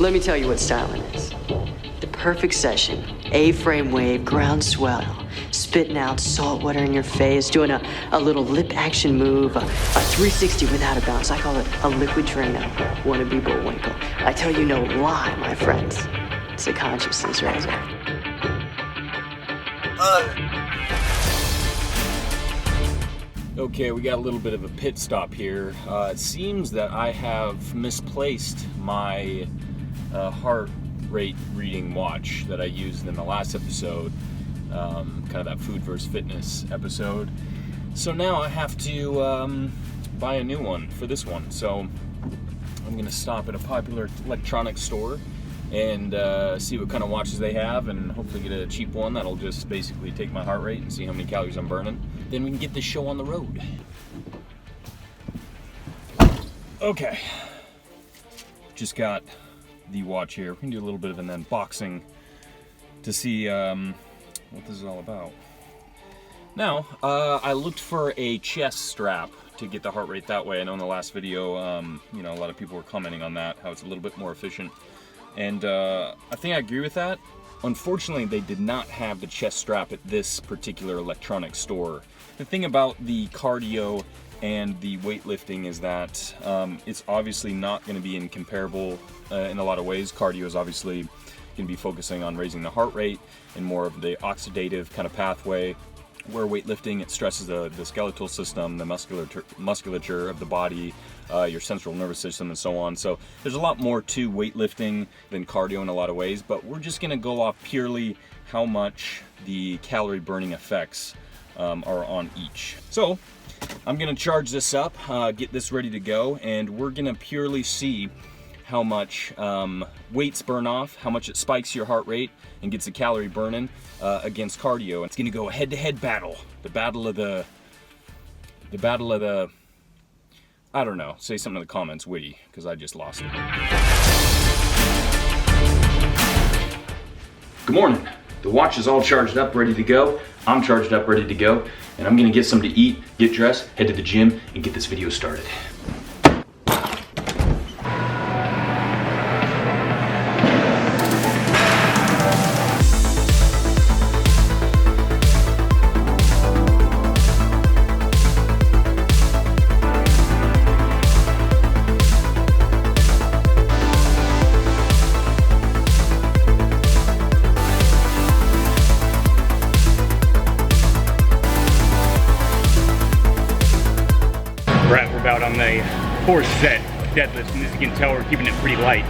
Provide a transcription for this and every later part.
Let me tell you what styling is. The perfect session, A-frame wave, ground swell, spitting out salt water in your face, doing a little lip action move, a 360 without a bounce. I call it a liquid Drano, wannabe Bullwinkle. I tell you no lie, my friends. It's a consciousness raiser. Okay, we got a little bit of a pit stop here. It seems that I have misplaced my heart rate reading watch that I used in the last episode, kind of that food versus fitness episode. So now I have to buy a new one for this one. So I'm gonna stop at a popular electronics store and see what kind of watches they have, and hopefully get a cheap one that'll just basically take my heart rate and see how many calories I'm burning. Then we can get this show on the road. Okay, just got the watch here. We can do a little bit of an unboxing to see what this is all about. Now, I looked for a chest strap to get the heart rate that way. I know in the last video, you know, a lot of people were commenting on that, how it's a little bit more efficient. And I think I agree with that. Unfortunately, they did not have the chest strap at this particular electronics store. The thing about the cardio and the weightlifting is that it's obviously not going to be comparable in a lot of ways. Cardio is obviously going to be focusing on raising the heart rate and more of the oxidative kind of pathway, where weightlifting, it stresses the skeletal system, the musculature of the body, your central nervous system, and so on. So there's a lot more to weightlifting than cardio in a lot of ways, but we're just gonna go off purely how much the calorie burning effects are on each. So I'm gonna charge this up, get this ready to go, and we're gonna purely see how much weights burn off, how much it spikes your heart rate and gets the calorie burning against cardio. It's gonna go a head-to-head battle. The battle of the, I don't know, say something in the comments witty, because I just lost it. Good morning. The watch is all charged up, ready to go. I'm charged up, ready to go. And I'm gonna get something to eat, get dressed, head to the gym, and get this video started. We're about on the fourth set deadlift, and as you can tell, we're keeping it pretty light.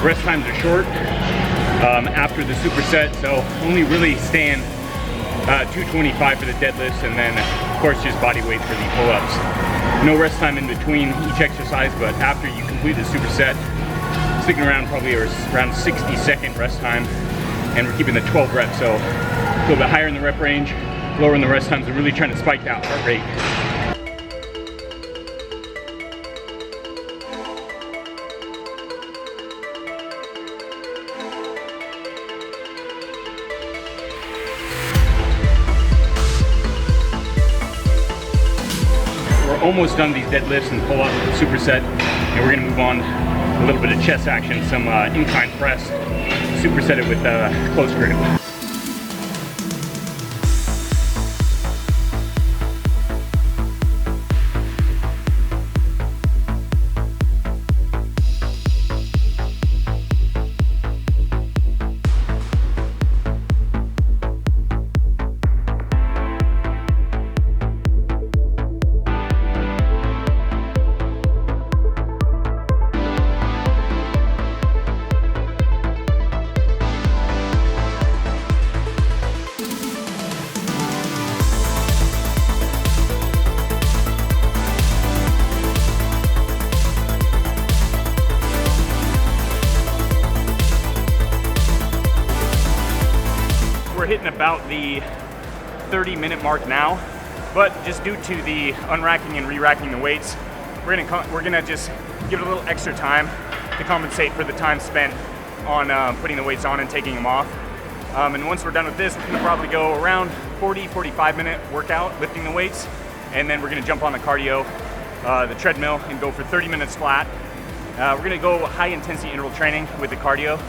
Rest times are short after the superset, so only really staying 225 for the deadlifts, and then of course just body weight for the pull-ups. No rest time in between each exercise, but after you complete the superset, sticking around probably around 60-second rest time, and we're keeping the 12 reps, so a little bit higher in the rep range, lower in the rest times, and really trying to spike that heart rate. Almost done these deadlifts and pull-ups with the superset, and we're gonna move on a little bit of chest action, some incline press, superset it with close grip. We're hitting about the 30-minute mark now, but just due to the unracking and re-racking the weights, we're gonna just give it a little extra time to compensate for the time spent on putting the weights on and taking them off. And once we're done with this, we're gonna probably go around 40-45 minute workout lifting the weights, and then we're gonna jump on the cardio, the treadmill, and go for 30 minutes flat, We're gonna go high intensity interval training with the cardio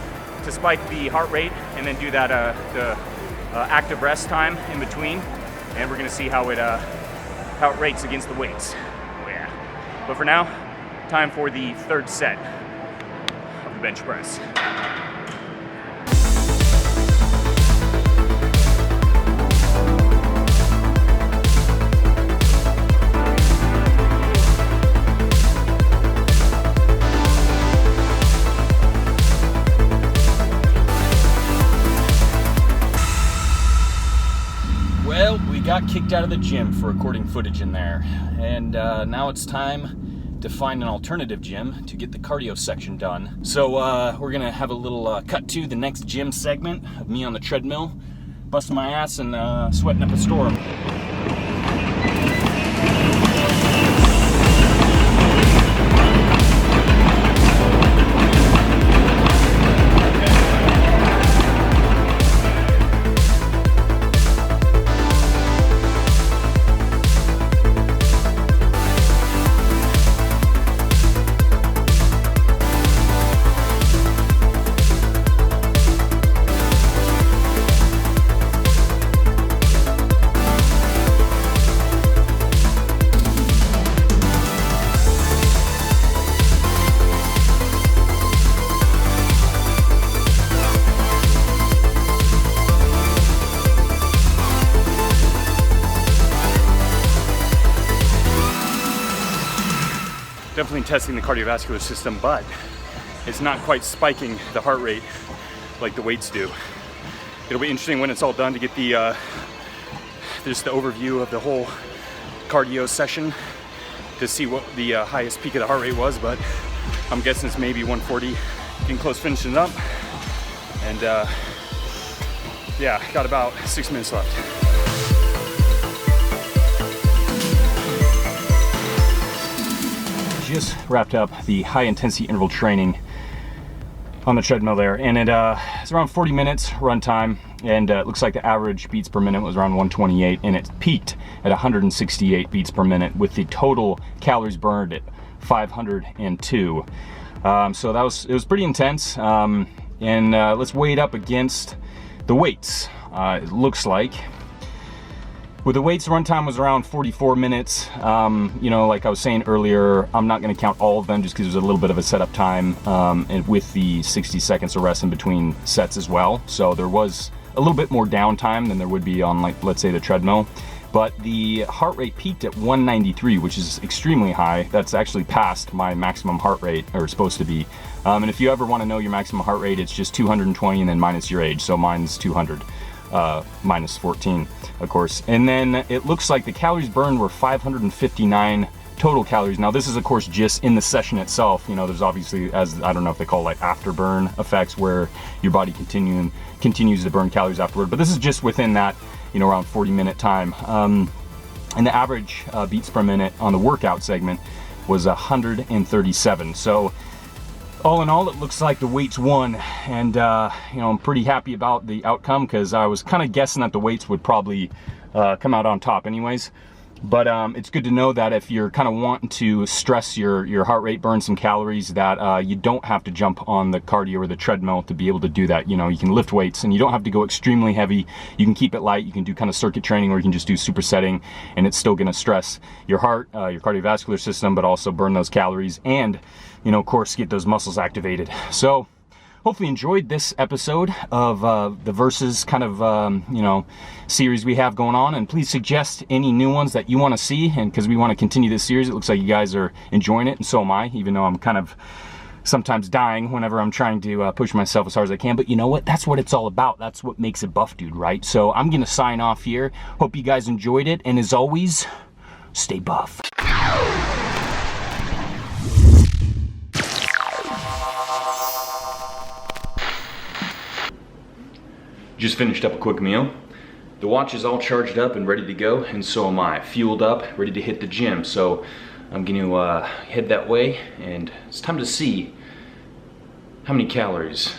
to spike the heart rate, and then do that the active rest time in between, and we're gonna see how it rates against the weights. Oh yeah. But for now, time for the third set of the bench press. Well, we got kicked out of the gym for recording footage in there, and now it's time to find an alternative gym to get the cardio section done. So we're gonna have a little cut to the next gym segment of me on the treadmill, busting my ass and sweating up a storm. Definitely testing the cardiovascular system, but it's not quite spiking the heart rate like the weights do. It'll be interesting when it's all done to get the just the overview of the whole cardio session to see what the highest peak of the heart rate was, but I'm guessing it's maybe 140, getting close finishing it up. And yeah, got about 6 minutes left. Just wrapped up the high intensity interval training on the treadmill there, and it's around 40 minutes run time, and it looks like the average beats per minute was around 128, and it peaked at 168 beats per minute with the total calories burned at 502. So it was pretty intense, and let's weigh it up against the weights. It looks like with the weights, run time was around 44 minutes. You know, like I was saying earlier, I'm not gonna count all of them just because there's a little bit of a setup time, and with the 60 seconds of rest in between sets as well. So there was a little bit more downtime than there would be on, like, let's say the treadmill. But the heart rate peaked at 193, which is extremely high. That's actually past my maximum heart rate, or supposed to be. And if you ever wanna know your maximum heart rate, it's just 220 and then minus your age. So mine's 200. Minus 14, of course. And then it looks like the calories burned were 559 total calories. Now this is of course just in the session itself. You know, there's obviously, as I don't know if they call it, like afterburn effects, where your body continues to burn calories afterward. But this is just within that, you know, around 40-minute time. And the average beats per minute on the workout segment was 137. So all in all, it looks like the weights won, and you know, I'm pretty happy about the outcome because I was kind of guessing that the weights would probably come out on top anyways. But it's good to know that if you're kind of wanting to stress your heart rate, burn some calories, that you don't have to jump on the cardio or the treadmill to be able to do that. You know, you can lift weights and you don't have to go extremely heavy. You can keep it light. You can do kind of circuit training, or you can just do supersetting, and it's still going to stress your heart, your cardiovascular system, but also burn those calories and, you know, of course, get those muscles activated. So hopefully you enjoyed this episode of the Versus kind of, you know, series we have going on, and please suggest any new ones that you want to see, and because we want to continue this series. It looks like you guys are enjoying it, and so am I, even though I'm kind of sometimes dying whenever I'm trying to push myself as hard as I can. But you know what? That's what it's all about. That's what makes a buff dude, right? So I'm going to sign off here. Hope you guys enjoyed it, and as always, stay buff. Just finished up a quick meal. The watch is all charged up and ready to go, and so am I. Fueled up, ready to hit the gym. So I'm gonna head that way, and it's time to see how many calories